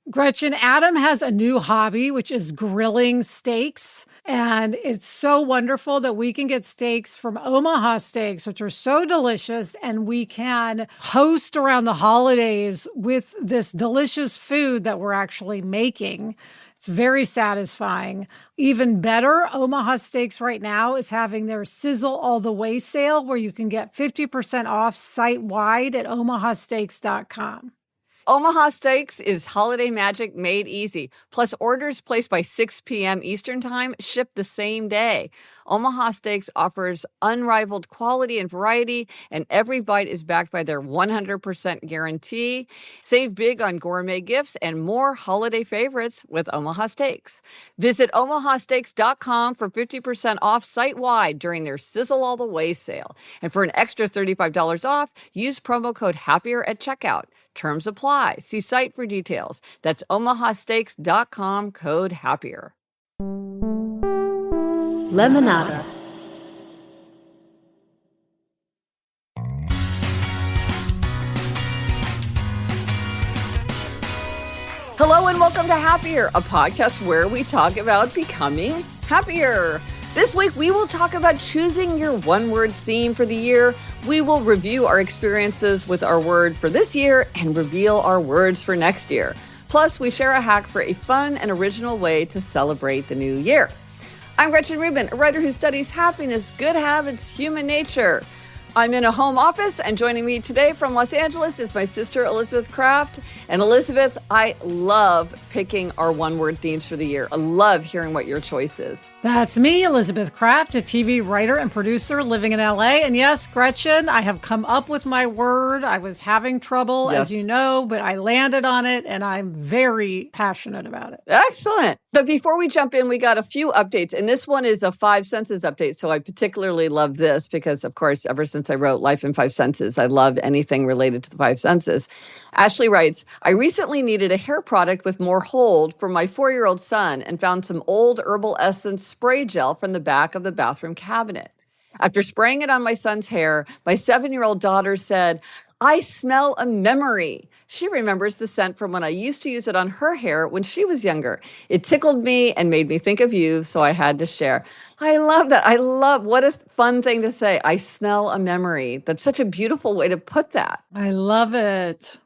Gretchen, Adam has a new hobby, which is grilling steaks. And it's so wonderful that we can get steaks from Omaha Steaks, which are so delicious. And we can host around the holidays with this delicious food that we're actually making. It's very satisfying. Even better, Omaha Steaks right now is having their Sizzle All the Way sale where you can get 50% off site-wide at omahasteaks.com. Omaha Steaks is holiday magic made easy. Plus, orders placed by 6 p.m. Eastern Time ship the same day. Omaha Steaks offers unrivaled quality and variety, and every bite is backed by their 100% guarantee. Save big on gourmet gifts and more holiday favorites with Omaha Steaks. Visit omahasteaks.com for 50% off site-wide during their Sizzle All the Way sale. And for an extra $35 off, use promo code HAPPIER at checkout. Terms apply. See site for details. That's omahasteaks.com, code HAPPIER. Lemonada. Hello and welcome to Happier, a podcast where we talk about becoming happier. This week, we will talk about choosing your one-word theme for the year. We will review our experiences with our word for this year and reveal our words for next year. Plus, we share a hack for a fun and original way to celebrate the new year. I'm Gretchen Rubin, a writer who studies happiness, good habits, human nature. I'm in a home office, and joining me today from Los Angeles is my sister, Elizabeth Kraft. And Elizabeth, I love picking our one-word themes for the year. I love hearing what your choice is. That's me, Elizabeth Kraft, a TV writer and producer living in LA. And yes, Gretchen, I have come up with my word. I was having trouble, as you know, but I landed on it, and I'm very passionate about it. Excellent. But before we jump in, we got a few updates. And this one is a 5 senses update. So I particularly love this because, of course, ever since I wrote Life in 5 Senses, I love anything related to the 5 senses. Ashley writes, I recently needed a hair product with more hold for my 4-year-old son and found some old herbal essence spray gel from the back of the bathroom cabinet. After spraying it on my son's hair, my 7-year-old daughter said, I smell a memory. She remembers the scent from when I used to use it on her hair when she was younger. It tickled me and made me think of you, so I had to share. I love that. What a fun thing to say. I smell a memory. That's such a beautiful way to put that. I love it.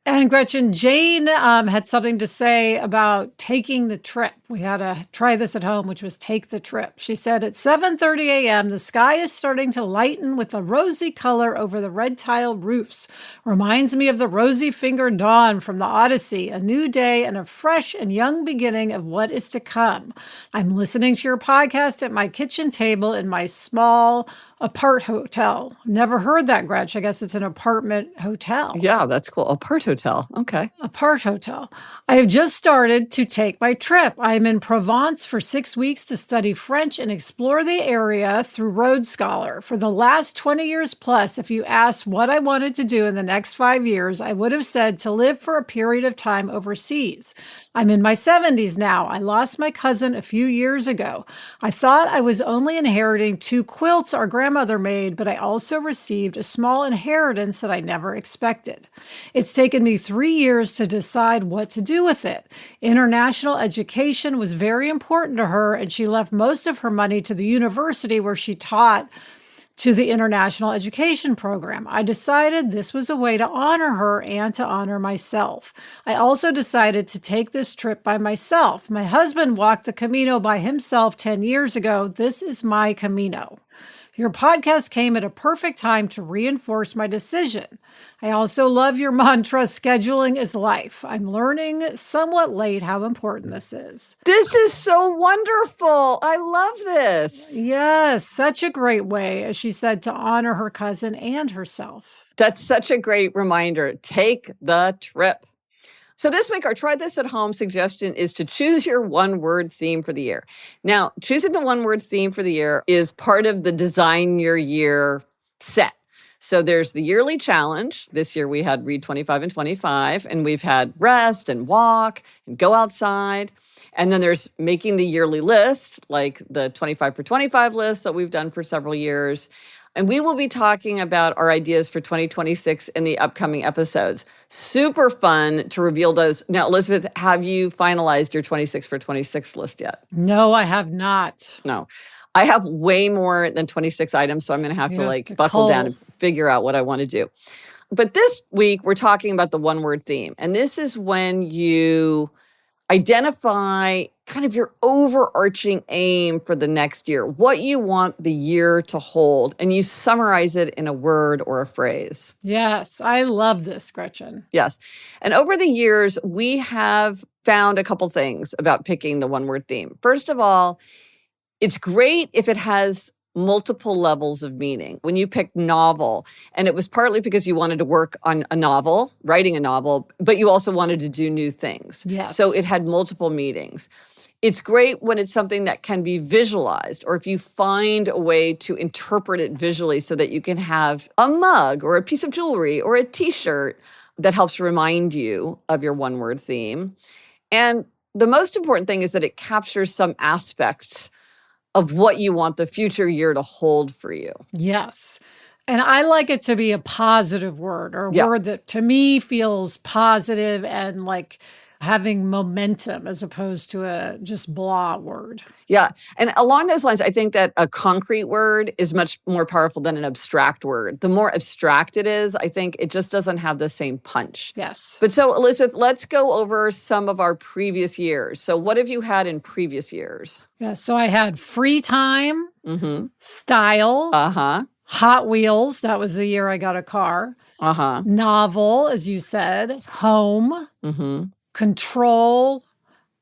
And Gretchen, Jane had something to say about taking the trip. We had to try this at home, which was take the trip. She said, at 7:30 a.m., the sky is starting to lighten with a rosy color over the red-tiled roofs. Reminds me of the rosy-fingered dawn from the Odyssey, a new day and a fresh and young beginning of what is to come. I'm listening to your podcast at my kitchen table in my small apart hotel. Never heard that, Gretch. I guess it's an apartment hotel. Yeah, that's cool. Apart hotel. Okay. Apart hotel. I have just started to take my trip. I'm in Provence for 6 weeks to study French and explore the area through Road Scholar. For the last 20 years plus, if you asked what I wanted to do in the next 5 years, I would have said to live for a period of time overseas. I'm in my 70s now. I lost my cousin a few years ago. I thought I was only inheriting 2 quilts our grandmother made, but I also received a small inheritance that I never expected. It's taken me 3 years to decide what to do with it. International education was very important to her, and she left most of her money to the university where she taught to the international education program. I decided this was a way to honor her and to honor myself. I also decided to take this trip by myself. My husband walked the Camino by himself 10 years ago. This is my Camino. Your podcast came at a perfect time to reinforce my decision. I also love your mantra, scheduling is life. I'm learning somewhat late how important this is. This is so wonderful. I love this. Yes, such a great way, as she said, to honor her cousin and herself. That's such a great reminder. Take the trip. So this week, our Try This at Home suggestion is to choose your one-word theme for the year. Now, choosing the one-word theme for the year is part of the Design Your Year set. So there's the yearly challenge. This year we had read 25 and 25, and we've had rest and walk and go outside. And then there's making the yearly list, like the 25 for 25 list that we've done for several years. And we will be talking about our ideas for 2026 in the upcoming episodes. Super fun to reveal those. Now, Elizabeth, have you finalized your 26 for 26 list yet? No, I have not. No. I have way more than 26 items, so I'm going to have to buckle down and figure out what I want to do. But this week, we're talking about the one-word theme. And this is when you identify kind of your overarching aim for the next year, what you want the year to hold, and you summarize it in a word or a phrase. Yes, I love this, Gretchen. Yes. And over the years, we have found a couple things about picking the one-word theme. First of all, it's great if it has multiple levels of meaning. When you picked novel, and it was partly because you wanted to work on a novel, writing a novel, but you also wanted to do new things. Yes. So it had multiple meanings. It's great when it's something that can be visualized, or if you find a way to interpret it visually so that you can have a mug or a piece of jewelry or a t-shirt that helps remind you of your one-word theme. And the most important thing is that it captures some aspect of what you want the future year to hold for you. Yes. And I like it to be a positive word, or a word that to me feels positive and like having momentum as opposed to a just blah word. Yeah. And along those lines, I think that a concrete word is much more powerful than an abstract word. The more abstract it is, I think it just doesn't have the same punch. Yes. But so, Elizabeth, let's go over some of our previous years. So what have you had in previous years? Yeah. So I had free time, style, Hot Wheels. That was the year I got a car. Novel, as you said, home, control,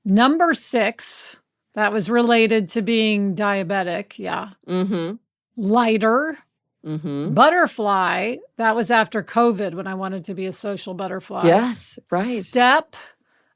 number 6. That was related to being diabetic. Yeah. Lighter, butterfly. That was after COVID when I wanted to be a social butterfly. Yes, right. Step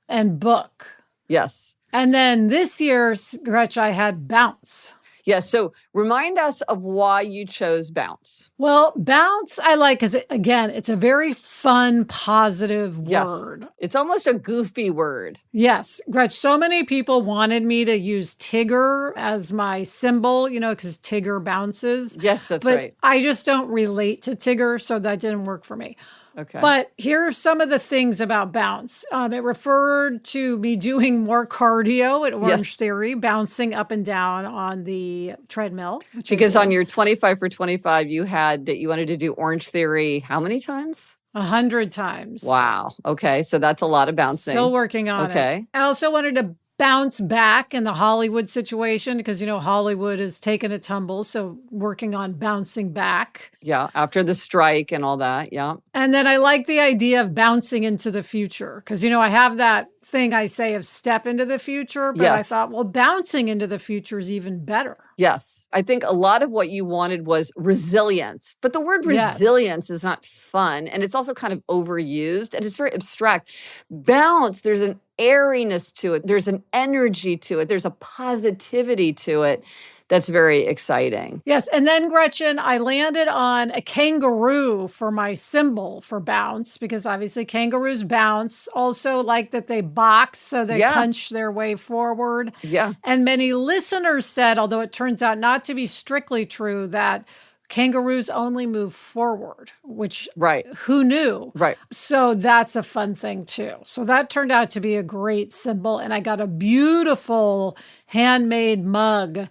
and book. Yes. And then this year, Gretch, I had bounce. Yes. So remind us of why you chose bounce. Well, bounce I like because, again, it's a very fun, positive word. It's almost a goofy word. Yes. Gretch, so many people wanted me to use Tigger as my symbol, because Tigger bounces. Yes, that's but right. I just don't relate to Tigger, so that didn't work for me. Okay. But here are some of the things about bounce. It referred to me doing more cardio at Orange Theory, bouncing up and down on the treadmill. Because on your 25 for 25, you had that you wanted to do Orange Theory how many times? 100 times. Wow. Okay. So that's a lot of bouncing. Still working on it. I also wanted to bounce back in the Hollywood situation because, Hollywood has taken a tumble. So working on bouncing back. Yeah. After the strike and all that. Yeah. And then I like the idea of bouncing into the future because, I have that thing I say of step into the future, but I thought, well, bouncing into the future is even better. Yes. I think a lot of what you wanted was resilience, but the word resilience is not fun. And it's also kind of overused and it's very abstract. Bounce, there's an airiness to it. There's an energy to it. There's a positivity to it. That's very exciting. Yes. And then, Gretchen, I landed on a kangaroo for my symbol for bounce because obviously kangaroos bounce. Also like that they box, so they punch their way forward. Yeah. And many listeners said, although it turns out not to be strictly true, that kangaroos only move forward, which who knew? Right. So that's a fun thing too. So that turned out to be a great symbol. And I got a beautiful handmade mug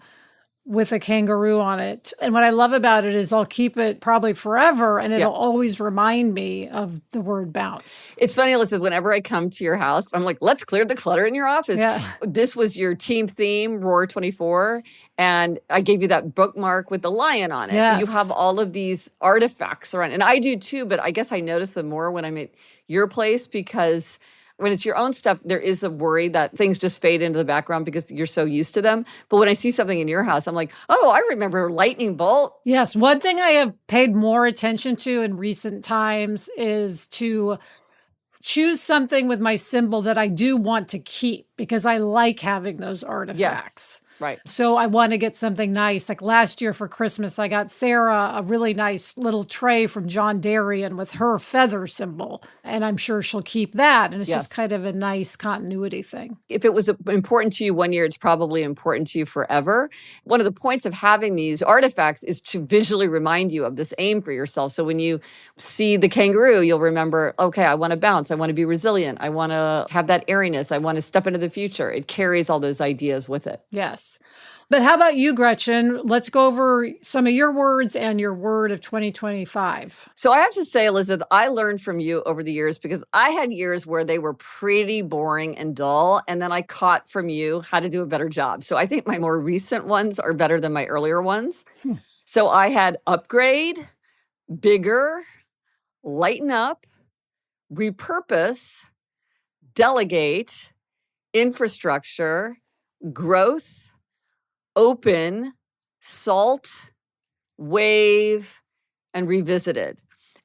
with a kangaroo on it. And what I love about it is I'll keep it probably forever and it'll always remind me of the word bounce. It's funny, Elizabeth, whenever I come to your house, I'm like, let's clear the clutter in your office. Yeah. This was your team theme, Roar 24. And I gave you that bookmark with the lion on it. Yes. You have all of these artifacts around. And I do too, but I guess I notice them more when I'm at your place because when it's your own stuff, there is a worry that things just fade into the background because you're so used to them. But when I see something in your house, I'm like, oh, I remember lightning bolt. Yes. One thing I have paid more attention to in recent times is to choose something with my symbol that I do want to keep because I like having those artifacts. Right. So I want to get something nice. Like last year for Christmas, I got Sarah a really nice little tray from John Darien with her feather symbol. And I'm sure she'll keep that. And it's just Yes. kind of a nice continuity thing. If it was important to you one year, it's probably important to you forever. One of the points of having these artifacts is to visually remind you of this aim for yourself. So when you see the kangaroo, you'll remember, okay, I want to bounce. I want to be resilient. I want to have that airiness. I want to step into the future. It carries all those ideas with it. Yes. But how about you, Gretchen? Let's go over some of your words and your word of 2025. So I have to say, Elizabeth, I learned from you over the years because I had years where they were pretty boring and dull. And then I caught from you how to do a better job. So I think my more recent ones are better than my earlier ones. So I had upgrade, bigger, lighten up, repurpose, delegate, infrastructure, growth, open, salt, wave, and revisited.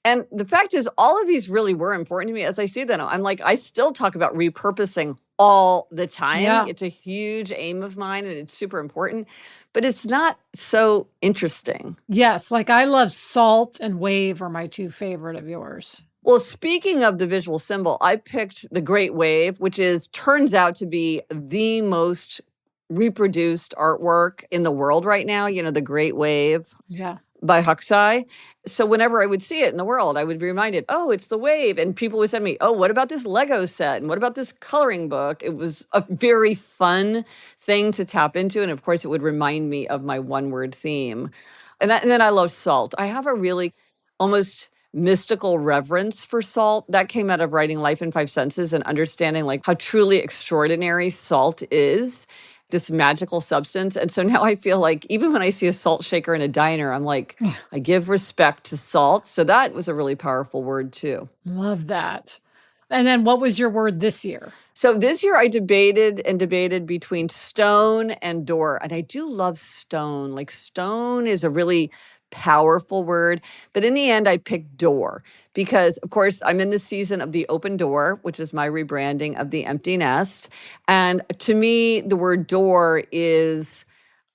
And the fact is, all of these really were important to me. As I see them, I'm like, I still talk about repurposing all the time. Yeah. It's a huge aim of mine and it's super important, but it's not so interesting. Yes. Like I love salt and wave are my two favorite of yours. Well, speaking of the visual symbol, I picked the Great Wave, which turns out to be the most reproduced artwork in the world right now, the Great Wave. Yeah. By Huxley. So whenever I would see it in the world, I would be reminded, oh, it's the wave. And people would send me, oh, what about this Lego set? And what about this coloring book? It was a very fun thing to tap into. And of course, it would remind me of my one-word theme. And then I love salt. I have a really almost mystical reverence for salt. That came out of writing Life in Five Senses and understanding like how truly extraordinary salt is. This magical substance. And so now I feel like even when I see a salt shaker in a diner, I'm like, I give respect to salt. So that was a really powerful word too. Love that. And then what was your word this year? So this year I debated between stone and door. And I do love stone. Like stone is a really powerful word. But in the end, I picked door because, of course, I'm in the season of the open door, which is my rebranding of the empty nest. And to me, the word door is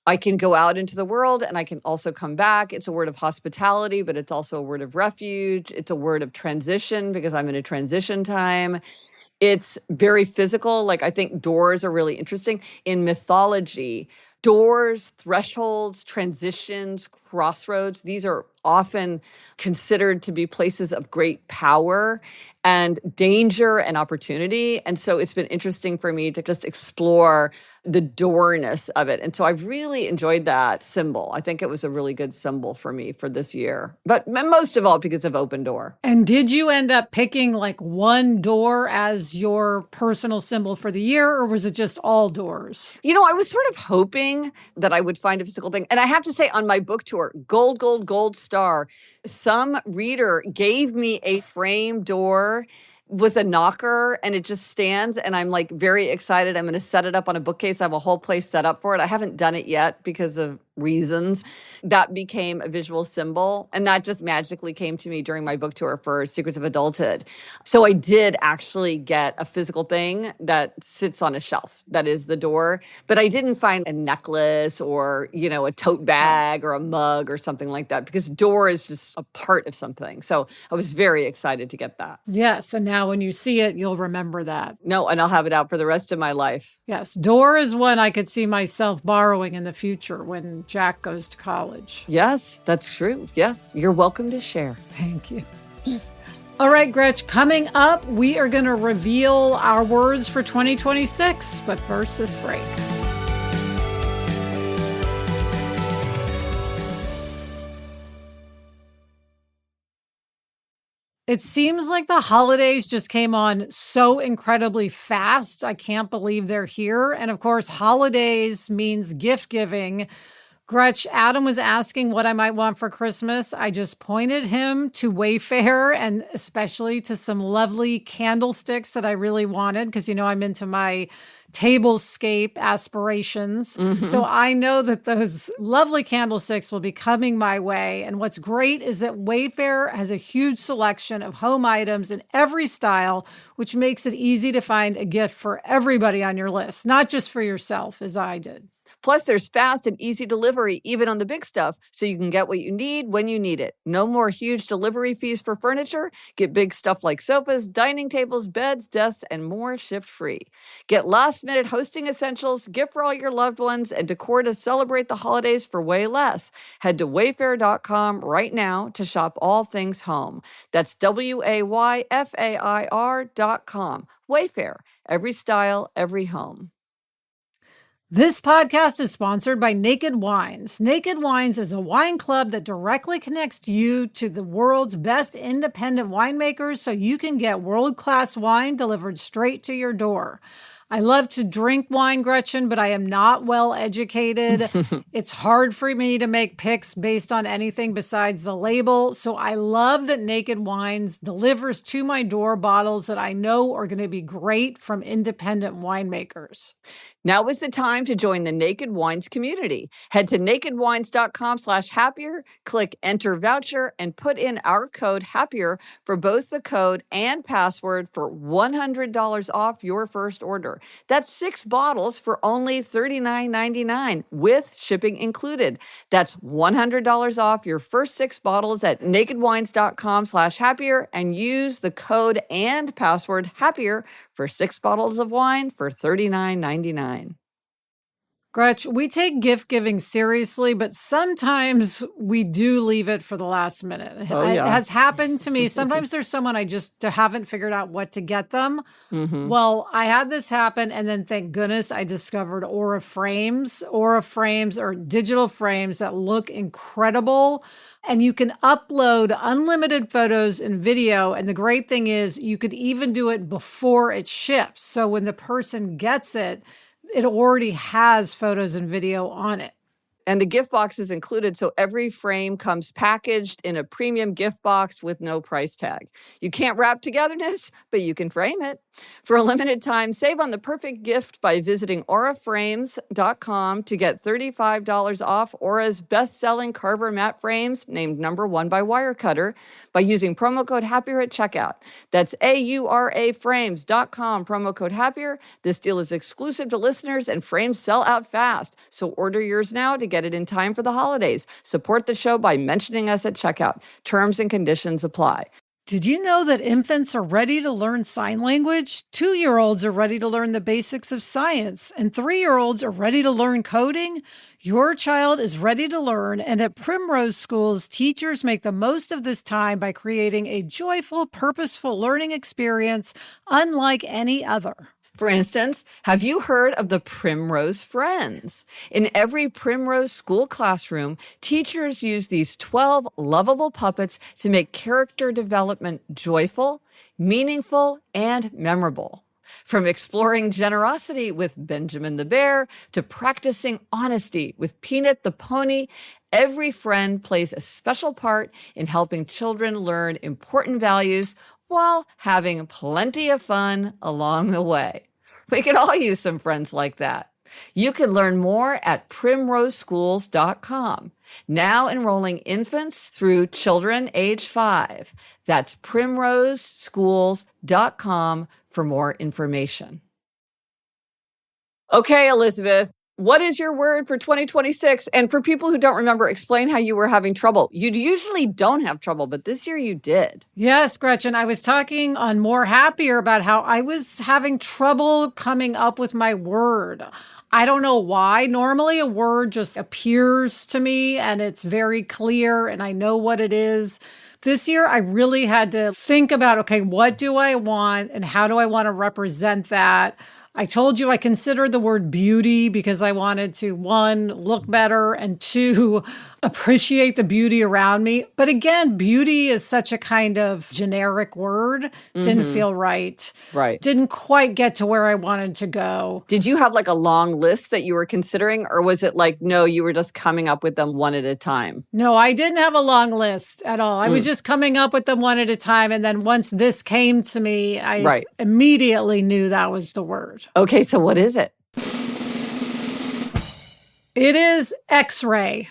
I can go out into the world and I can also come back. It's a word of hospitality, but it's also a word of refuge. It's a word of transition because I'm in a transition time. It's very physical. Like I think doors are really interesting. In mythology, doors, thresholds, transitions, crossroads, these are often considered to be places of great power and danger and opportunity. And so it's been interesting for me to just explore the doorness of it. And so I've really enjoyed that symbol. I think it was a really good symbol for me for this year, but most of all because of open door. And did you end up picking like one door as your personal symbol for the year, or was it just all doors? I was sort of hoping that I would find a physical thing. And I have to say on my book tour, gold, gold, gold star, some reader gave me a frame door with a knocker and it just stands and I'm like very excited. I'm going to set it up on a bookcase. I have a whole place set up for it. I haven't done it yet because of reasons. That became a visual symbol and that just magically came to me during my book tour for Secrets of Adulthood. So I did actually get a physical thing that sits on a shelf. That is the door. But I didn't find a necklace or, a tote bag or a mug or something like that because door is just a part of something. So I was very excited to get that. Yes. And now when you see it, you'll remember that. No, and I'll have it out for the rest of my life. Yes. Door is one I could see myself borrowing in the future when Jack goes to college. Yes, that's true. Yes, you're welcome to share. Thank you. All right, Gretch, coming up, we are going to reveal our words for 2026. But first, this break. It seems like the holidays just came on so incredibly fast. I can't believe they're here. And of course, holidays means gift giving. Gretch, Adam was asking what I might want for Christmas. I just pointed him to Wayfair and especially to some lovely candlesticks that I really wanted because, I'm into my tablescape aspirations. Mm-hmm. So I know that those lovely candlesticks will be coming my way. And what's great is that Wayfair has a huge selection of home items in every style, which makes it easy to find a gift for everybody on your list, not just for yourself, as I did. Plus, there's fast and easy delivery, even on the big stuff, so you can get what you need when you need it. No more huge delivery fees for furniture. Get big stuff like sofas, dining tables, beds, desks, and more shipped free. Get last-minute hosting essentials, gift for all your loved ones, and decor to celebrate the holidays for way less. Head to wayfair.com right now to shop all things home. That's WAYFAIR.com. Wayfair, every style, every home. This podcast is sponsored by Naked Wines. Naked Wines is a wine club that directly connects you to the world's best independent winemakers so you can get world-class wine delivered straight to your door. I love to drink wine, Gretchen, but I am not well educated. It's hard for me to make picks based on anything besides the label. So I love that Naked Wines delivers to my door bottles that I know are going to be great from independent winemakers. Now is the time to join the Naked Wines community. Head to nakedwines.com/happier, click enter voucher, and put in our code happier for both the code and password for $100 off your first order. That's 6 bottles for only $39.99 with shipping included. That's $100 off your first 6 bottles at nakedwines.com/happier and use the code and password happier for 6 bottles of wine for $39.99. Gretch, we take gift giving seriously, but sometimes we do leave it for the last minute. Oh, yeah. It has happened to me. Sometimes there's someone I just haven't figured out what to get them. Mm-hmm. Well, I had this happen, and then thank goodness I discovered Aura frames. Aura frames are digital frames that look incredible, and you can upload unlimited photos and video. And the great thing is you could even do it before it ships. So when the person gets it, it already has photos and video on it. And the gift box is included, so every frame comes packaged in a premium gift box with no price tag. You can't wrap togetherness, but you can frame it. For a limited time, save on the perfect gift by visiting auraframes.com to get $35 off Aura's best-selling Carver matte frames, named #1 by Wirecutter, by using promo code HAPPIER at checkout. That's auraframes.com, promo code HAPPIER. This deal is exclusive to listeners, and frames sell out fast, so order yours now to get it in time for the holidays. Support the show by mentioning us at checkout. Terms and conditions apply. Did you know that infants are ready to learn sign language? 2-year-olds are ready to learn the basics of science, and 3-year-olds are ready to learn coding? Your child is ready to learn, and at Primrose Schools, teachers make the most of this time by creating a joyful, purposeful learning experience unlike any other. For instance, have you heard of the Primrose Friends? In every Primrose school classroom, teachers use these 12 lovable puppets to make character development joyful, meaningful, and memorable. From exploring generosity with Benjamin the Bear to practicing honesty with Peanut the Pony, every friend plays a special part in helping children learn important values while having plenty of fun along the way. We could all use some friends like that. You can learn more at primroseschools.com. Now enrolling infants through children age 5. That's primroseschools.com for more information. Okay, Elizabeth, what is your word for 2026? And for people who don't remember, explain how you were having trouble. You usually don't have trouble, but this year you did. Yes, Gretchen, I was talking on More Happier about how I was having trouble coming up with my word. I don't know why. Normally a word just appears to me and it's very clear and I know what it is. This year, I really had to think about, okay, what do I want and how do I want to represent that? I told you I considered the word beauty because I wanted to, 1, look better, and 2, appreciate the beauty around me. But again, beauty is such a kind of generic word. Didn't feel right. Right. Didn't quite get to where I wanted to go. Did you have like a long list that you were considering, or was it like, no, you were just coming up with them one at a time? No, I didn't have a long list at all. I was just coming up with them one at a time. And then once this came to me, I immediately knew that was the word. Okay, so what is it? It is X-ray.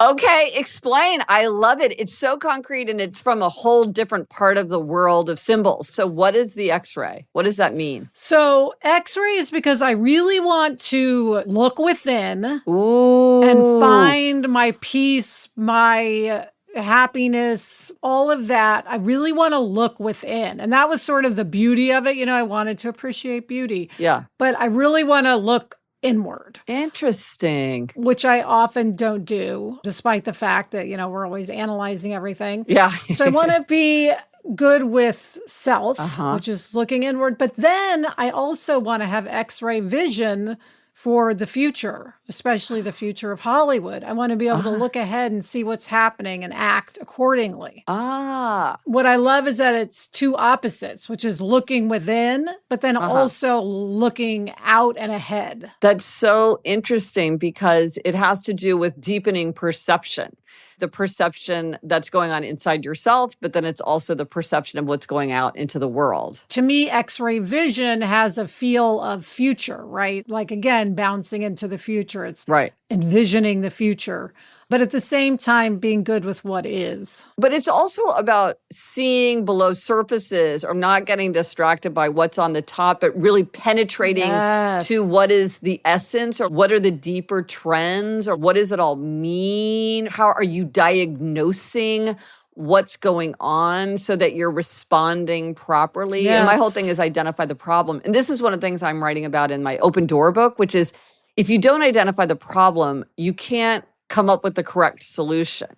Okay, explain. I love it. It's so concrete and it's from a whole different part of the world of symbols. So what is the X-ray? What does that mean? So X-ray is because I really want to look within Ooh. and find my peace, my happiness, all of that. I really want to look within. And that was sort of the beauty of it. You know, I wanted to appreciate beauty. Yeah. But I really want to look inward. Interesting. Which I often don't do, despite the fact that, you know, we're always analyzing everything. Yeah. So I want to be good with self, which is looking inward. But then I also want to have X-ray vision for the future, especially the future of Hollywood. I want to be able to look ahead and see what's happening and act accordingly. What I love is that it's two opposites, which is looking within, but then also looking out and ahead. That's so interesting because it has to do with deepening perception. The perception that's going on inside yourself, but then it's also the perception of what's going out into the world. To me, X-ray vision has a feel of future, right? Like, again, bouncing into the future. It's envisioning the future, but at the same time, being good with what is. But it's also about seeing below surfaces or not getting distracted by what's on the top, but really penetrating to what is the essence or what are the deeper trends or what does it all mean? How are you diagnosing what's going on so that you're responding properly? And my whole thing is identify the problem. And this is one of the things I'm writing about in my open door book, which is if you don't identify the problem, you can't come up with the correct solution.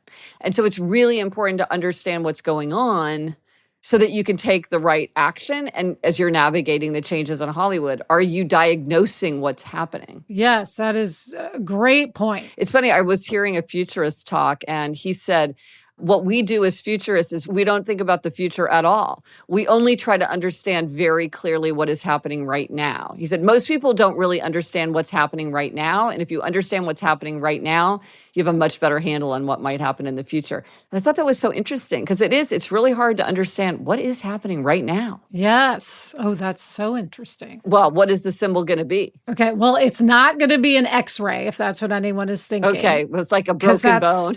And so it's really important to understand what's going on so that you can take the right action. And as you're navigating the changes in Hollywood, are you diagnosing what's happening? Yes, that is a great point. It's funny, I was hearing a futurist talk and he said, what we do as futurists is we don't think about the future at all. We only try to understand very clearly what is happening right now. He said, most people don't really understand what's happening right now. And if you understand what's happening right now, you have a much better handle on what might happen in the future. And I thought that was so interesting because it's really hard to understand what is happening right now. Yes. Oh, that's so interesting. Well, what is the symbol going to be? Okay. Well, it's not going to be an X-ray if that's what anyone is thinking. Okay. Well, it's like a broken bone.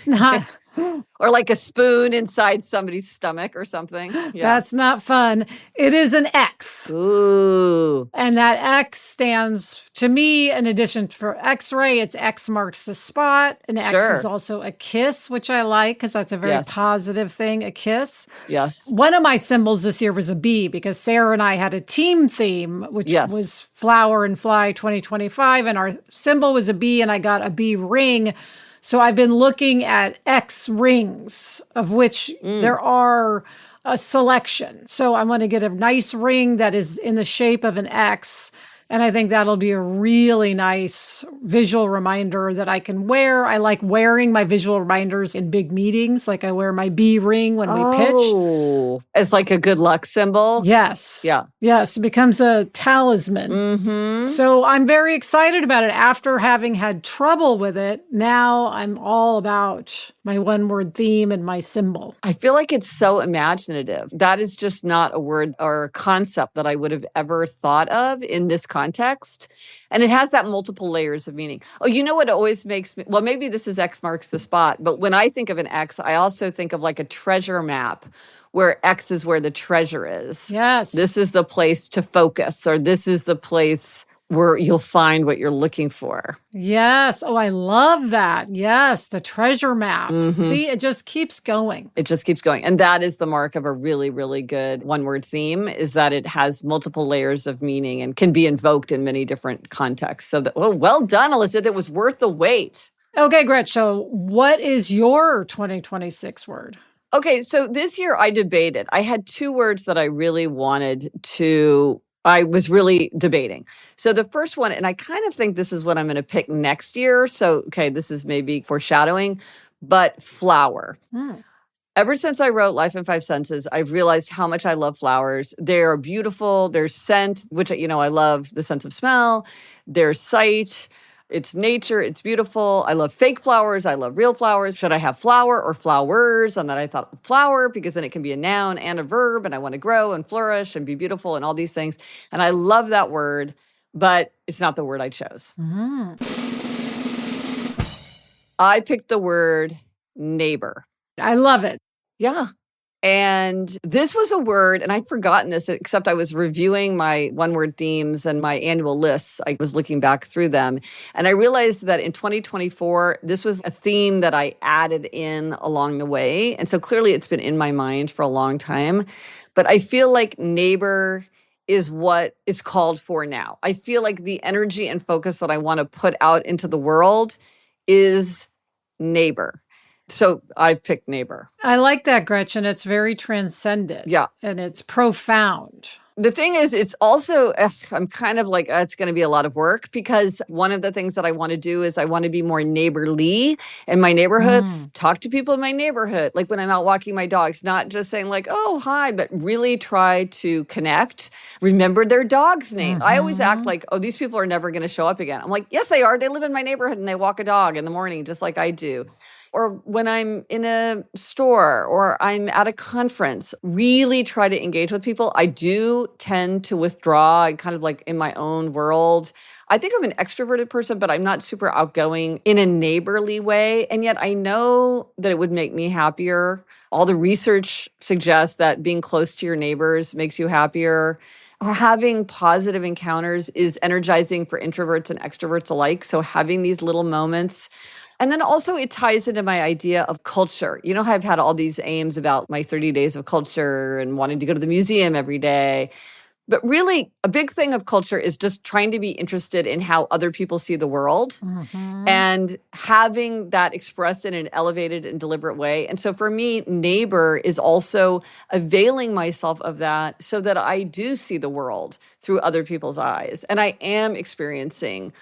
Or like a spoon inside somebody's stomach or something. Yeah. That's not fun. It is an X. Ooh. And that X stands, to me, in addition for X-ray, it's X marks the spot. And X is also a kiss, which I like because that's a very positive thing, a kiss. Yes. One of my symbols this year was a bee because Sarah and I had a team theme, which was Flower and Fly 2025. And our symbol was a bee, and I got a bee ring. So I've been looking at X rings, of which there are a selection. So I want to get a nice ring that is in the shape of an X. And I think that'll be a really nice visual reminder that I can wear. I like wearing my visual reminders in big meetings. Like I wear my B ring when we pitch. Oh, it's like a good luck symbol? Yes. Yeah. Yes, it becomes a talisman. Mm-hmm. So I'm very excited about it. After having had trouble with it, now I'm all about my one-word theme and my symbol. I feel like it's so imaginative. That is just not a word or a concept that I would have ever thought of in this context. And it has that multiple layers of meaning. Oh, you know what always makes me, well, maybe this is X marks the spot, but when I think of an X, I also think of like a treasure map where X is where the treasure is. Yes. This is the place to focus, or this is the place where you'll find what you're looking for. Yes. Oh, I love that. Yes. The treasure map. See, it just keeps going. It just keeps going. And that is the mark of a really, really good one-word theme, is that it has multiple layers of meaning and can be invoked in many different contexts. So, well done, Alyssa. That was worth the wait. Okay, Gretch. So what is your 2026 word? Okay, so this year I debated. I had two words that I really I was really debating. So the first one, and I kind of think this is what I'm going to pick next year. So, okay, this is maybe foreshadowing, but flower. Ever since I wrote Life in Five Senses, I've realized how much I love flowers. They are beautiful. Their scent, which, I love the sense of smell, their sight. It's nature. It's beautiful. I love fake flowers. I love real flowers. Should I have flower or flowers? And then I thought flower, because then it can be a noun and a verb, and I want to grow and flourish and be beautiful and all these things. And I love that word, but it's not the word I chose. I picked the word neighbor. I love it. Yeah. And this was a word, and I'd forgotten this, except I was reviewing my one-word themes and my annual lists. I was looking back through them, and I realized that in 2024, this was a theme that I added in along the way. And so clearly it's been in my mind for a long time. But I feel like neighbor is what is called for now. I feel like the energy and focus that I want to put out into the world is neighbor. So I've picked neighbor. I like that, Gretchen. It's very transcendent. Yeah. And it's profound. The thing is, it's also, I'm kind of like, it's going to be a lot of work, because one of the things that I want to do is I want to be more neighborly in my neighborhood, talk to people in my neighborhood. Like when I'm out walking my dogs, not just saying like, oh, hi, but really try to connect, remember their dog's name. I always act like, oh, these people are never going to show up again. I'm like, yes, they are. They live in my neighborhood and they walk a dog in the morning, just like I do. Or when I'm in a store or I'm at a conference, really try to engage with people. I do tend to withdraw. I kind of like in my own world. I think I'm an extroverted person, but I'm not super outgoing in a neighborly way. And yet I know that it would make me happier. All the research suggests that being close to your neighbors makes you happier. Or having positive encounters is energizing for introverts and extroverts alike. So having these little moments. And then also it ties into my idea of culture. You know, I've had all these aims about my 30 days of culture and wanting to go to the museum every day. But really, a big thing of culture is just trying to be interested in how other people see the world and having that expressed in an elevated and deliberate way. And so for me, neighbor is also availing myself of that so that I do see the world through other people's eyes. And I am experiencing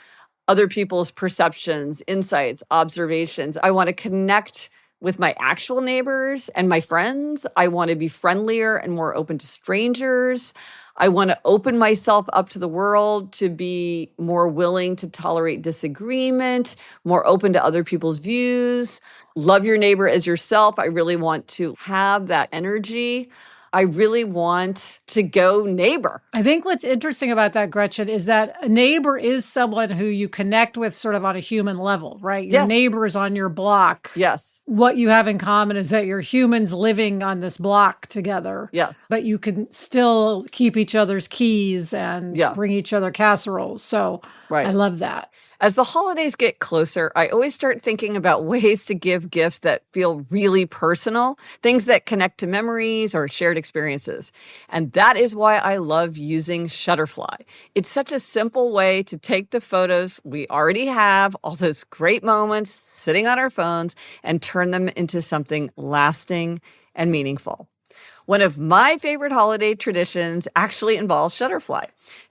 other people's perceptions, insights, observations. I want to connect with my actual neighbors and my friends. I want to be friendlier and more open to strangers. I want to open myself up to the world to be more willing to tolerate disagreement, more open to other people's views. Love your neighbor as yourself. I really want to have that energy. I really want to go neighbor. I think what's interesting about that, Gretchen, is that a neighbor is someone who you connect with sort of on a human level, right? Your neighbor is on your block. Yes. What you have in common is that you're humans living on this block together. Yes. But you can still keep each other's keys and bring each other casseroles. So I love that. As the holidays get closer, I always start thinking about ways to give gifts that feel really personal, things that connect to memories or shared experiences. And that is why I love using Shutterfly. It's such a simple way to take the photos we already have, all those great moments sitting on our phones, and turn them into something lasting and meaningful. One of my favorite holiday traditions actually involves Shutterfly.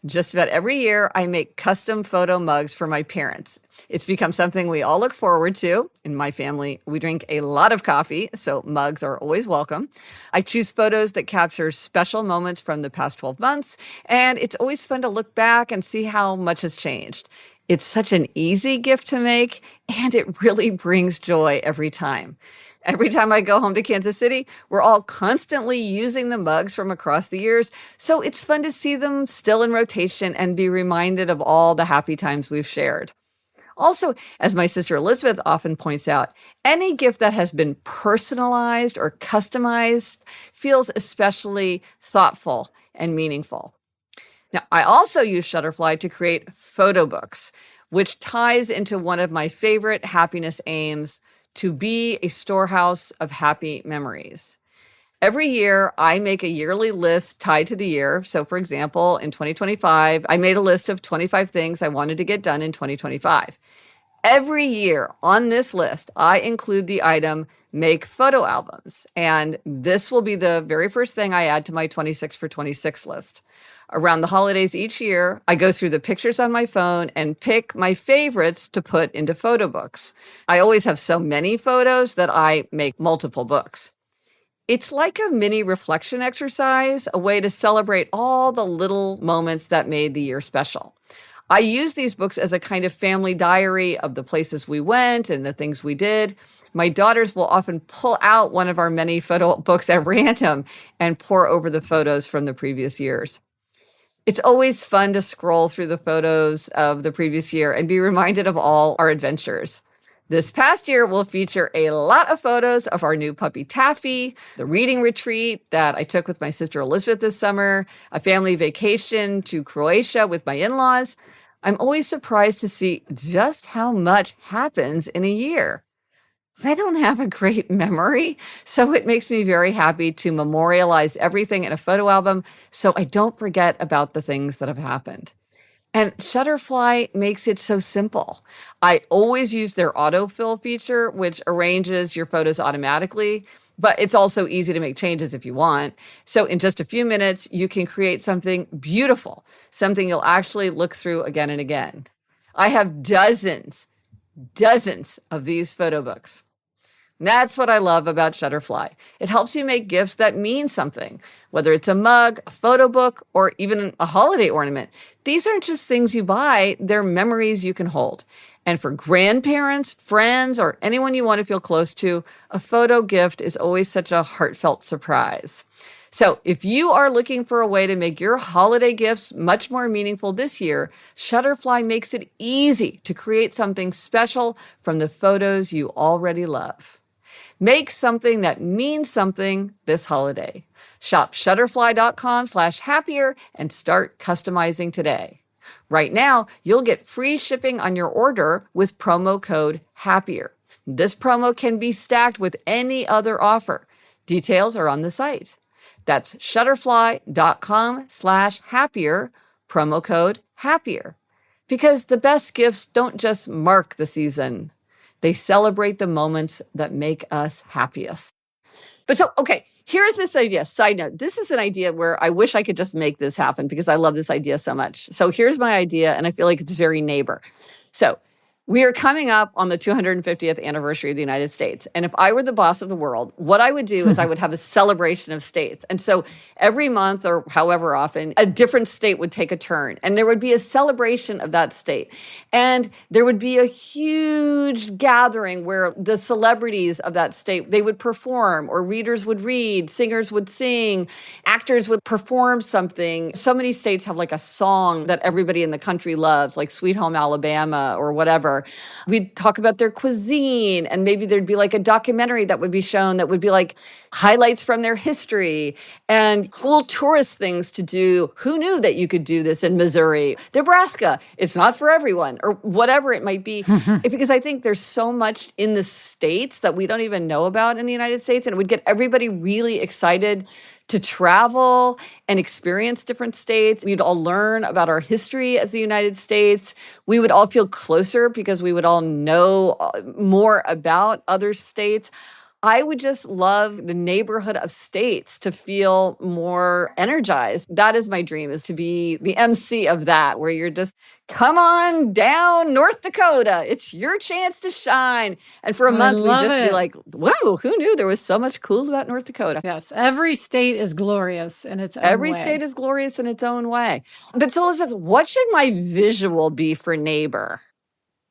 Just about every year, I make custom photo mugs for my parents. It's become something we all look forward to. In my family, we drink a lot of coffee, so mugs are always welcome. I choose photos that capture special moments from the past 12 months, and it's always fun to look back and see how much has changed. It's such an easy gift to make, and it really brings joy every time. Every time I go home to Kansas City, we're all constantly using the mugs from across the years. So it's fun to see them still in rotation and be reminded of all the happy times we've shared. Also, as my sister Elizabeth often points out, any gift that has been personalized or customized feels especially thoughtful and meaningful. Now, I also use Shutterfly to create photo books, which ties into one of my favorite happiness aims, to be a storehouse of happy memories. Every year, I make a yearly list tied to the year. So, for example, in 2025, I made a list of 25 things I wanted to get done in 2025. Every year on this list, I include the item, make photo albums. And this will be the very first thing I add to my 26 for 26 list. Around the holidays each year, I go through the pictures on my phone and pick my favorites to put into photo books. I always have so many photos that I make multiple books. It's like a mini reflection exercise, a way to celebrate all the little moments that made the year special. I use these books as a kind of family diary of the places we went and the things we did. My daughters will often pull out one of our many photo books at random and pore over the photos from the previous years. It's always fun to scroll through the photos of the previous year and be reminded of all our adventures. This past year will feature a lot of photos of our new puppy Taffy, the reading retreat that I took with my sister Elizabeth this summer, a family vacation to Croatia with my in-laws. I'm always surprised to see just how much happens in a year. I don't have a great memory, so it makes me very happy to memorialize everything in a photo album so I don't forget about the things that have happened. And Shutterfly makes it so simple. I always use their autofill feature, which arranges your photos automatically, but it's also easy to make changes if you want. So in just a few minutes, you can create something beautiful, something you'll actually look through again and again. I have dozens of these photo books. That's what I love about Shutterfly. It helps you make gifts that mean something, whether it's a mug, a photo book, or even a holiday ornament. These aren't just things you buy, they're memories you can hold. And for grandparents, friends, or anyone you want to feel close to, a photo gift is always such a heartfelt surprise. So if you are looking for a way to make your holiday gifts much more meaningful this year, Shutterfly makes it easy to create something special from the photos you already love. Make something that means something this holiday. Shop shutterfly.com/happier and start customizing today. Right now, you'll get free shipping on your order with promo code HAPPIER. This promo can be stacked with any other offer. Details are on the site. That's shutterfly.com/happier, promo code HAPPIER. Because the best gifts don't just mark the season. They celebrate the moments that make us happiest. But so, okay, here's this idea. Side note, this is an idea where I wish I could just make this happen because I love this idea so much. So here's my idea, and I feel like it's very neighbor. So we are coming up on the 250th anniversary of the United States. And if I were the boss of the world, what I would do is I would have a celebration of states. And so every month or however often, a different state would take a turn. And there would be a celebration of that state. And there would be a huge gathering where the celebrities of that state, they would perform, or readers would read, singers would sing, actors would perform something. So many states have like a song that everybody in the country loves, like Sweet Home Alabama or whatever. We'd talk about their cuisine, and maybe there'd be like a documentary that would be shown that would be like highlights from their history and cool tourist things to do. Who knew that you could do this in Missouri, Nebraska? It's not for everyone, or whatever it might be. Because I think there's so much in the states that we don't even know about in the United States, and it would get everybody really excited to travel and experience different states. We'd all learn about our history as the United States. We would all feel closer because we would all know more about other states. I would just love the neighborhood of states to feel more energized. That is my dream, is to be the MC of that, where you're just, come on down North Dakota. It's your chance to shine. And for a month, we'd just be like, whoa, who knew there was so much cool about North Dakota? Yes, every state is glorious in its own way. Every state is glorious in its own way. But so Elizabeth, what should my visual be for neighbor?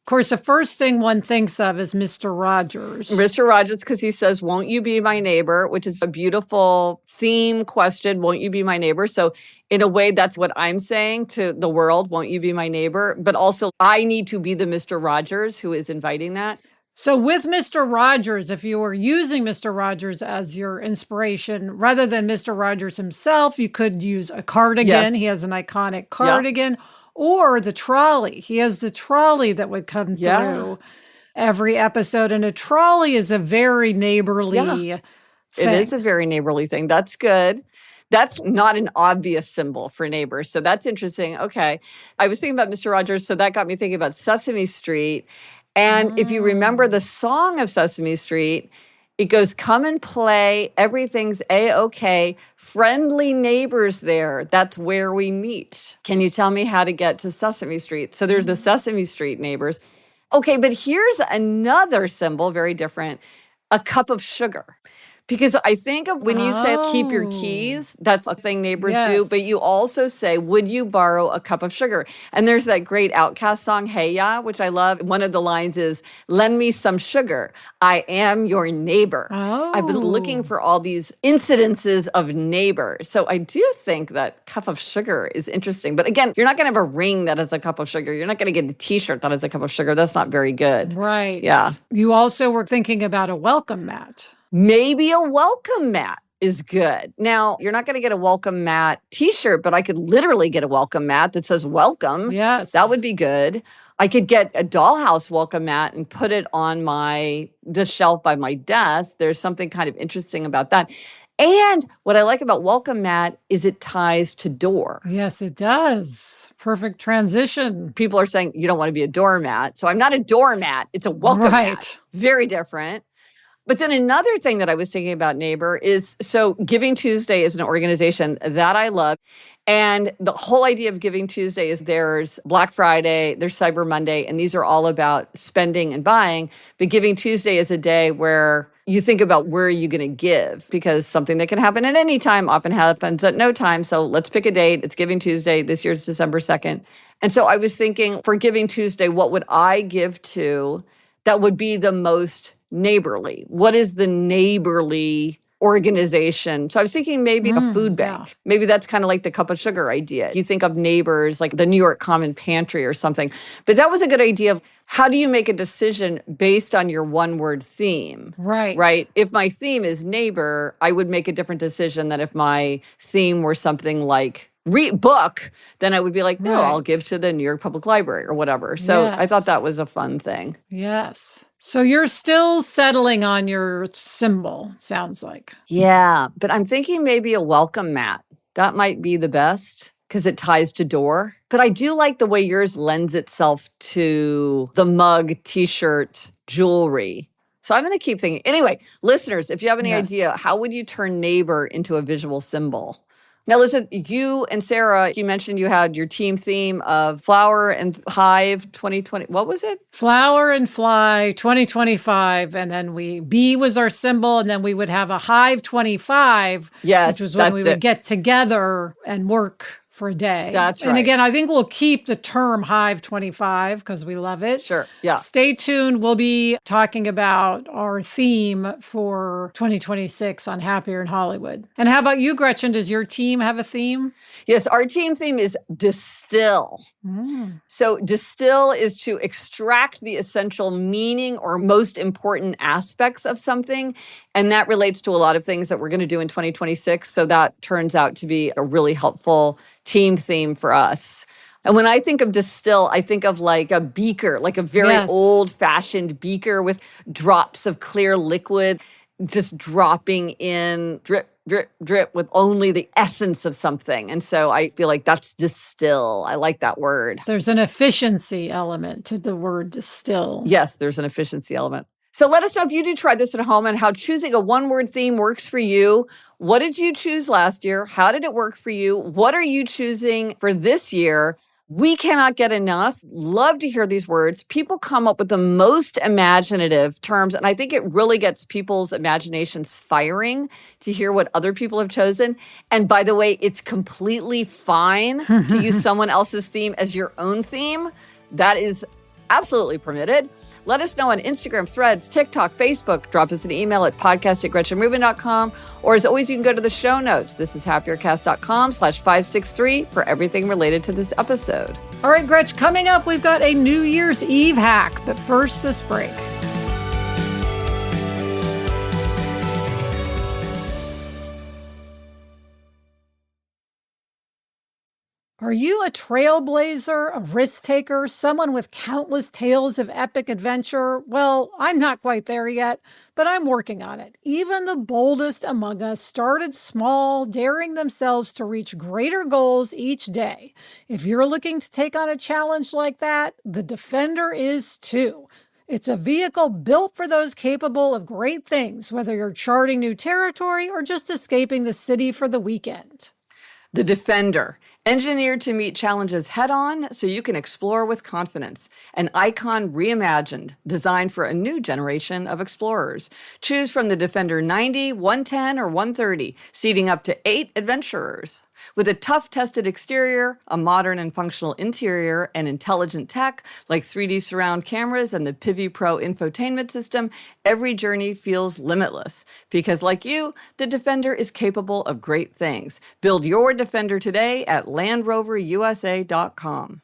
Of course, the first thing one thinks of is Mr. Rogers. Mr. Rogers, because he says, won't you be my neighbor? Which is a beautiful theme question. Won't you be my neighbor? So in a way, that's what I'm saying to the world. Won't you be my neighbor? But also, I need to be the Mr. Rogers who is inviting that. So with Mr. Rogers, if you were using Mr. Rogers as your inspiration, rather than Mr. Rogers himself, you could use a cardigan. Yes. He has an iconic cardigan. Yeah. Or the trolley. He has the trolley that would come through every episode. And a trolley is a very neighborly thing. It is a very neighborly thing. That's good. That's not an obvious symbol for neighbors. So that's interesting. Okay. I was thinking about Mr. Rogers, so that got me thinking about Sesame Street. And if you remember the song of Sesame Street, it goes, come and play, everything's A-okay, friendly neighbors there, that's where we meet. Can you tell me how to get to Sesame Street? So there's the Sesame Street neighbors. Okay, but here's another symbol, very different, a cup of sugar. Because I think of when you say keep your Oh, keys, that's a thing neighbors do. But yes. you also say, would you borrow a cup of sugar? And there's that great Outcast song, Hey Ya, which I love. One of the lines is, lend me some sugar. I am your neighbor. I've been looking Oh, for all these incidences of neighbors. So I do think that cup of sugar is interesting. But again, you're not going to have a ring that has a cup of sugar. You're not going to get a t-shirt that has a cup of sugar. That's not very good. right. Yeah. You also were thinking about a welcome mat. Maybe a welcome mat is good. Now, you're not going to get a welcome mat t-shirt, but I could literally get a welcome mat that says welcome. Yes. That would be good. I could get a dollhouse welcome mat and put it on the shelf by my desk. There's something kind of interesting about that. And what I like about welcome mat is it ties to door. Yes, it does. Perfect transition. People are saying you don't want to be a doormat. So I'm not a doormat. It's a welcome mat. Right. Very different. But then another thing that I was thinking about Neighbor is, so Giving Tuesday is an organization that I love. And the whole idea of Giving Tuesday is there's Black Friday, there's Cyber Monday, and these are all about spending and buying. But Giving Tuesday is a day where you think about where are you going to give, because something that can happen at any time often happens at no time. So let's pick a date. It's Giving Tuesday. This year's December 2nd. And so I was thinking for Giving Tuesday, what would I give to that would be the most neighborly? What is the neighborly organization? So I was thinking maybe a food bank. Yeah. Maybe that's kind of like the cup of sugar idea. You think of neighbors like the New York Common Pantry or something. But that was a good idea of how do you make a decision based on your one-word theme? Right. Right? If my theme is neighbor, I would make a different decision than if my theme were something like book, then I would be like, no, Right. I'll give to the New York Public Library or whatever. So I thought that was a fun thing. Yes. So you're still settling on your symbol, sounds like. Yeah, but I'm thinking maybe a welcome mat. That might be the best because it ties to door. But I do like the way yours lends itself to the mug, t-shirt, jewelry. So I'm going to keep thinking. Anyway, listeners, if you have any idea, how would you turn neighbor into a visual symbol? Now, listen, you and Sarah, you mentioned you had your team theme of Flower and Hive 2020. What was it? Flower and Fly 2025. And then B was our symbol. And then we would have a Hive 25. Yes, which was when we that's would get together and work for a day. That's right. And again, I think we'll keep the term Hive 25 because we love it. Sure. Yeah. Stay tuned. We'll be talking about our theme for 2026 on Happier in Hollywood. And how about you, Gretchen? Does your team have a theme? Yes, our team theme is distill. So distill is to extract the essential meaning or most important aspects of something. And that relates to a lot of things that we're going to do in 2026. So that turns out to be a really helpful team theme for us. And when I think of distill, I think of like a beaker, like a very old-fashioned beaker with drops of clear liquid just dropping in, drip, drip, drip, with only the essence of something. And so I feel like that's distill. I like that word. There's an efficiency element to the word distill. Yes, there's an efficiency element. So let us know if you do try this at home and how choosing a one-word theme works for you. What did you choose last year? How did it work for you? What are you choosing for this year? We cannot get enough. Love to hear these words. People come up with the most imaginative terms, and I think it really gets people's imaginations firing to hear what other people have chosen. And by the way, it's completely fine to use someone else's theme as your own theme. That is absolutely permitted. Let us know on Instagram, Threads, TikTok, Facebook. Drop us an email at podcast@gretchenrubin.com. Or as always, you can go to the show notes. This is happiercast.com/563 for everything related to this episode. All right, Gretch, coming up, we've got a New Year's Eve hack. But first, this break. Are you a trailblazer, a risk taker, someone with countless tales of epic adventure? Well, I'm not quite there yet, but I'm working on it. Even the boldest among us started small, daring themselves to reach greater goals each day. If you're looking to take on a challenge like that, the Defender is too. It's a vehicle built for those capable of great things, whether you're charting new territory or just escaping the city for the weekend. The Defender. Engineered to meet challenges head-on so you can explore with confidence. An icon reimagined, designed for a new generation of explorers. Choose from the Defender 90, 110, or 130, seating up to 8 adventurers. With a tough-tested exterior, a modern and functional interior, and intelligent tech like 3D surround cameras and the Pivi Pro infotainment system, every journey feels limitless. Because like you, the Defender is capable of great things. Build your Defender today at LandRoverUSA.com.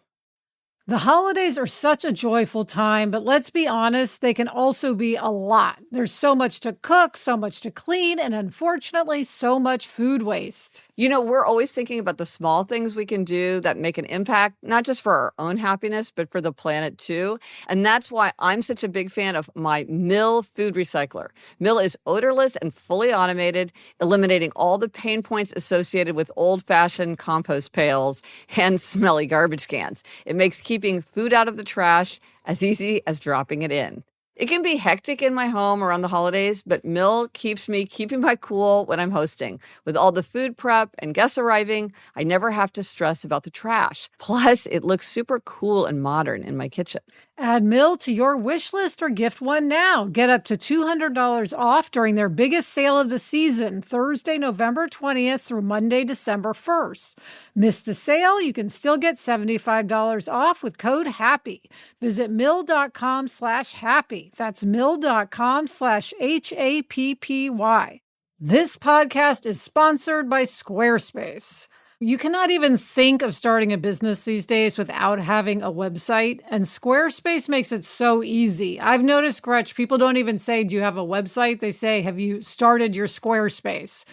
The holidays are such a joyful time, but let's be honest, they can also be a lot. There's so much to cook, so much to clean, and unfortunately, so much food waste. You know, we're always thinking about the small things we can do that make an impact, not just for our own happiness, but for the planet too. And that's why I'm such a big fan of my Mill food recycler. Mill is odorless and fully automated, eliminating all the pain points associated with old-fashioned compost pails and smelly garbage cans. It makes keeping food out of the trash as easy as dropping it in. It can be hectic in my home around the holidays, but Mill keeps me keeping my cool when I'm hosting. With all the food prep and guests arriving, I never have to stress about the trash. Plus, it looks super cool and modern in my kitchen. Add Mill to your wish list or gift one now. Get up to $200 off during their biggest sale of the season, Thursday, November 20th through Monday, December 1st. Miss the sale? You can still get $75 off with code HAPPY. Visit mill.com/happy. That's mill.com/HAPPY. This podcast is sponsored by Squarespace. You cannot even think of starting a business these days without having a website, and Squarespace makes it so easy. I've noticed, Gretch, people don't even say, do you have a website? They say, have you started your Squarespace?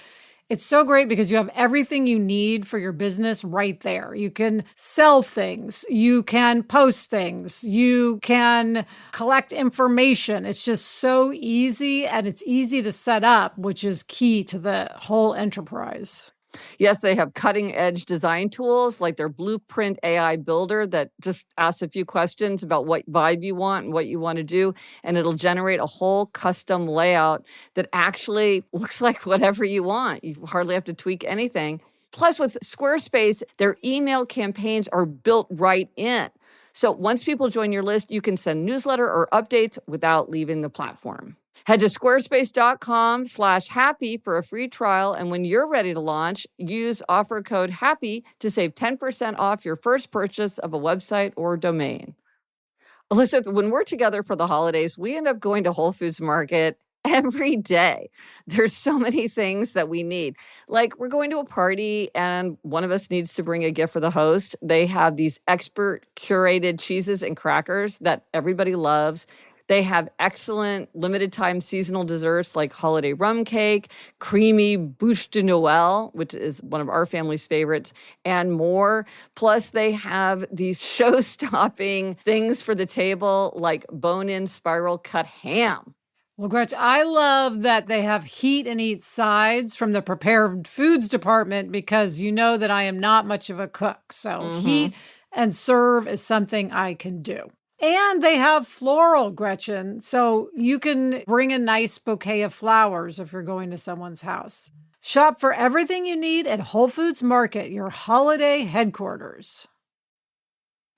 It's so great because you have everything you need for your business right there. You can sell things, you can post things, you can collect information. It's just so easy, and it's easy to set up, which is key to the whole enterprise. Yes, they have cutting-edge design tools like their Blueprint AI builder that just asks a few questions about what vibe you want and what you want to do, and it'll generate a whole custom layout that actually looks like whatever you want. You hardly have to tweak anything. Plus, with Squarespace, their email campaigns are built right in. So once people join your list, you can send newsletter or updates without leaving the platform. Head to squarespace.com/happy for a free trial. And when you're ready to launch, use offer code HAPPY to save 10% off your first purchase of a website or domain. Elizabeth, when we're together for the holidays, we end up going to Whole Foods Market every day. There's so many things that we need. Like, we're going to a party and one of us needs to bring a gift for the host. They have these expert curated cheeses and crackers that everybody loves. They have excellent limited time seasonal desserts like holiday rum cake, creamy bûche de Noël, which is one of our family's favorites, and more. Plus, they have these show-stopping things for the table like bone-in spiral cut ham. Well, Gretch, I love that they have heat and eat sides from the prepared foods department because you know that I am not much of a cook. So heat and serve is something I can do. And they have floral, Gretchen, so you can bring a nice bouquet of flowers if you're going to someone's house. Shop for everything you need at Whole Foods Market, your holiday headquarters.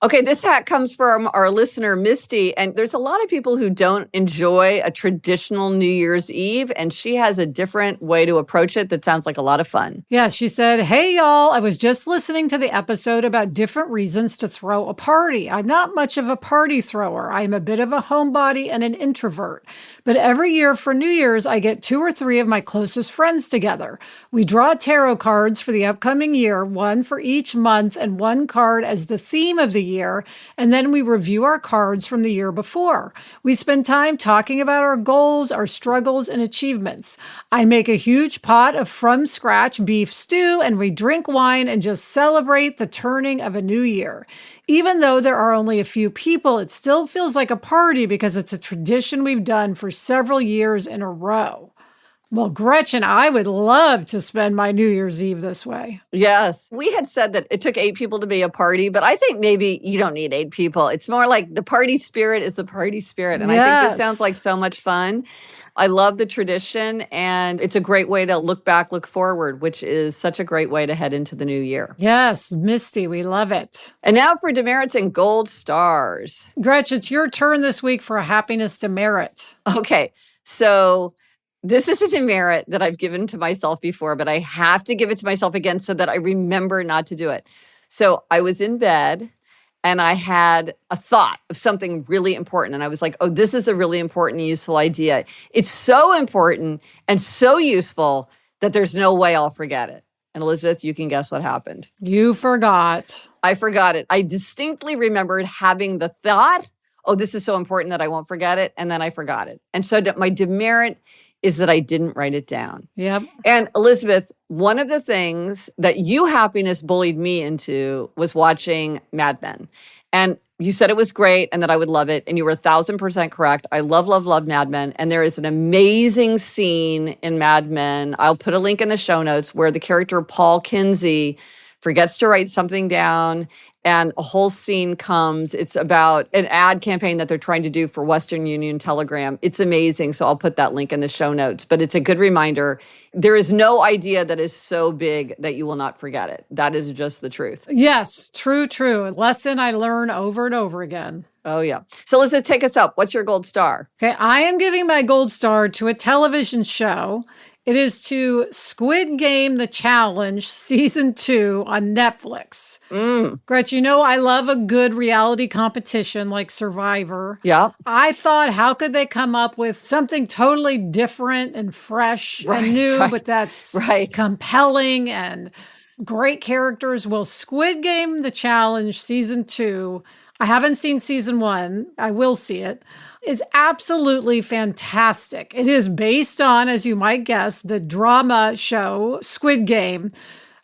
Okay, this hat comes from our listener, Misty, and there's a lot of people who don't enjoy a traditional New Year's Eve, and she has a different way to approach it that sounds like a lot of fun. Yeah, she said, hey, y'all, I was just listening to the episode about different reasons to throw a party. I'm not much of a party thrower. I'm a bit of a homebody and an introvert. But every year for New Year's, I get 2 or 3 of my closest friends together. We draw tarot cards for the upcoming year, one for each month and one card as the theme of the year, and then we review our cards from the year before. We spend time talking about our goals, our struggles, and achievements. I make a huge pot of from-scratch beef stew, and we drink wine and just celebrate the turning of a new year. Even though there are only a few people, it still feels like a party because it's a tradition we've done for several years in a row. Well, Gretchen, I would love to spend my New Year's Eve this way. Yes. We had said that it took 8 people to be a party, but I think maybe you don't need 8 people. It's more like the party spirit is the party spirit. And I think this sounds like so much fun. I love the tradition, and it's a great way to look back, look forward, which is such a great way to head into the new year. Yes, Misty, we love it. And now for demerits and gold stars. Gretchen, it's your turn this week for a happiness demerit. Okay, so this is a demerit that I've given to myself before, but I have to give it to myself again so that I remember not to do it. So I was in bed and I had a thought of something really important. And I was like, oh, this is a really important, useful idea. It's so important and so useful that there's no way I'll forget it. And Elizabeth, you can guess what happened. You forgot. I forgot it. I distinctly remembered having the thought, oh, this is so important that I won't forget it. And then I forgot it. And so my demerit is that I didn't write it down. Yep. And Elizabeth, one of the things that you happiness bullied me into was watching Mad Men. And you said it was great and that I would love it. And you were 1,000% correct. I love, love, love Mad Men. And there is an amazing scene in Mad Men. I'll put a link in the show notes where the character Paul Kinsey forgets to write something down and a whole scene comes. It's about an ad campaign that they're trying to do for Western Union Telegram. It's amazing. So I'll put that link in the show notes. But it's a good reminder. There is no idea that is so big that you will not forget it. That is just the truth. Yes, true. A lesson I learn over and over again. Oh, yeah. So Elizabeth, take us up. What's your gold star? Okay, I am giving my gold star to a television show. It is to Squid Game: The Challenge Season 2 on Netflix. Gretchen, you know I love a good reality competition like Survivor. Yeah. I thought, how could they come up with something totally different and fresh and new, but that's compelling and great characters? Well, Squid Game: The Challenge Season 2, I haven't seen Season 1. I will see it. Is absolutely fantastic. It is based on, as you might guess, the drama show Squid Game.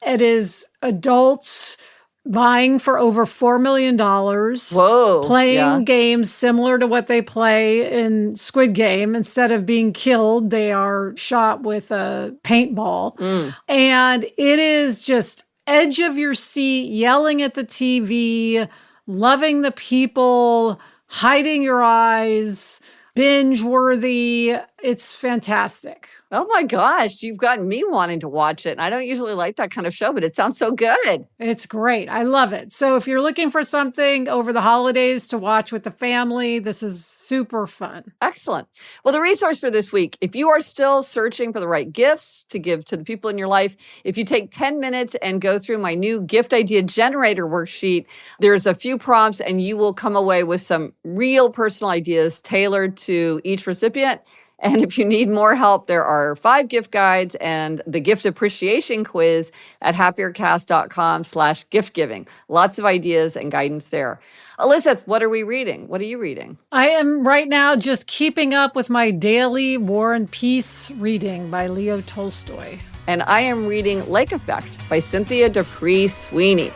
It is adults vying for over $4 million. Whoa. Playing games similar to what they play in Squid Game. Instead of being killed, they are shot with a paintball. And it is just edge of your seat, yelling at the TV, loving the people, hiding your eyes, binge worthy. It's fantastic. Oh my gosh, you've gotten me wanting to watch it. And I don't usually like that kind of show, but it sounds so good. It's great. I love it. So if you're looking for something over the holidays to watch with the family, this is super fun. Excellent. Well, the resource for this week, if you are still searching for the right gifts to give to the people in your life, if you take 10 minutes and go through my new gift idea generator worksheet, there's a few prompts and you will come away with some real personal ideas tailored to each recipient. And if you need more help, there are 5 gift guides and the gift appreciation quiz at happiercast.com/gift giving. Lots of ideas and guidance there. Elizabeth, what are we reading? What are you reading? I am right now just keeping up with my daily War and Peace reading by Leo Tolstoy. And I am reading Lake Effect by Cynthia Dupree Sweeney.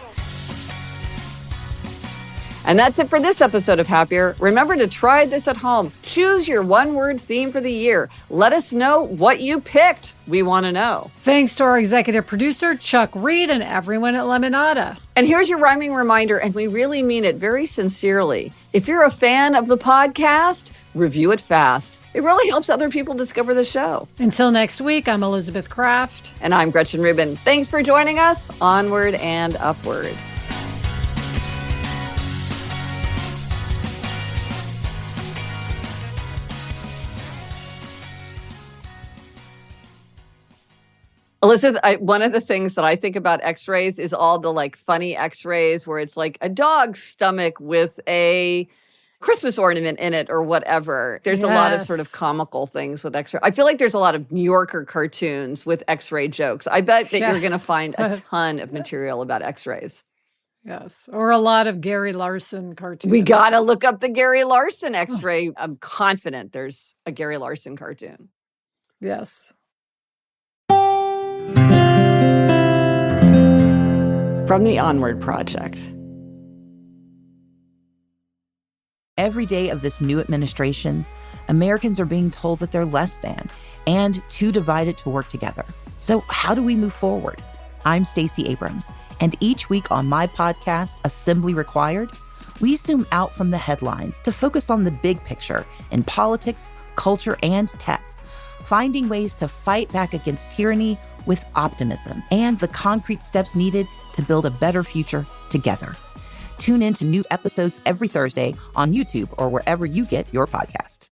And that's it for this episode of Happier. Remember to try this at home. Choose your one-word theme for the year. Let us know what you picked. We want to know. Thanks to our executive producer, Chuck Reed, and everyone at Lemonada. And here's your rhyming reminder, and we really mean it very sincerely. If you're a fan of the podcast, review it fast. It really helps other people discover the show. Until next week, I'm Elizabeth Kraft. And I'm Gretchen Rubin. Thanks for joining us. Onward and upward. Elizabeth, one of the things that I think about x-rays is all the funny x-rays where it's like a dog's stomach with a Christmas ornament in it or whatever. There's a lot of sort of comical things with x-ray. I feel like there's a lot of New Yorker cartoons with x-ray jokes. I bet that you're going to find a ton of material about x-rays. Yes, or a lot of Gary Larson cartoons. We got to look up the Gary Larson x-ray. I'm confident there's a Gary Larson cartoon. Yes. From the Onward Project. Every day of this new administration, Americans are being told that they're less than and too divided to work together. So how do we move forward? I'm Stacey Abrams, and each week on my podcast, Assembly Required, we zoom out from the headlines to focus on the big picture in politics, culture, and tech, finding ways to fight back against tyranny with optimism and the concrete steps needed to build a better future together. Tune in to new episodes every Thursday on YouTube or wherever you get your podcast.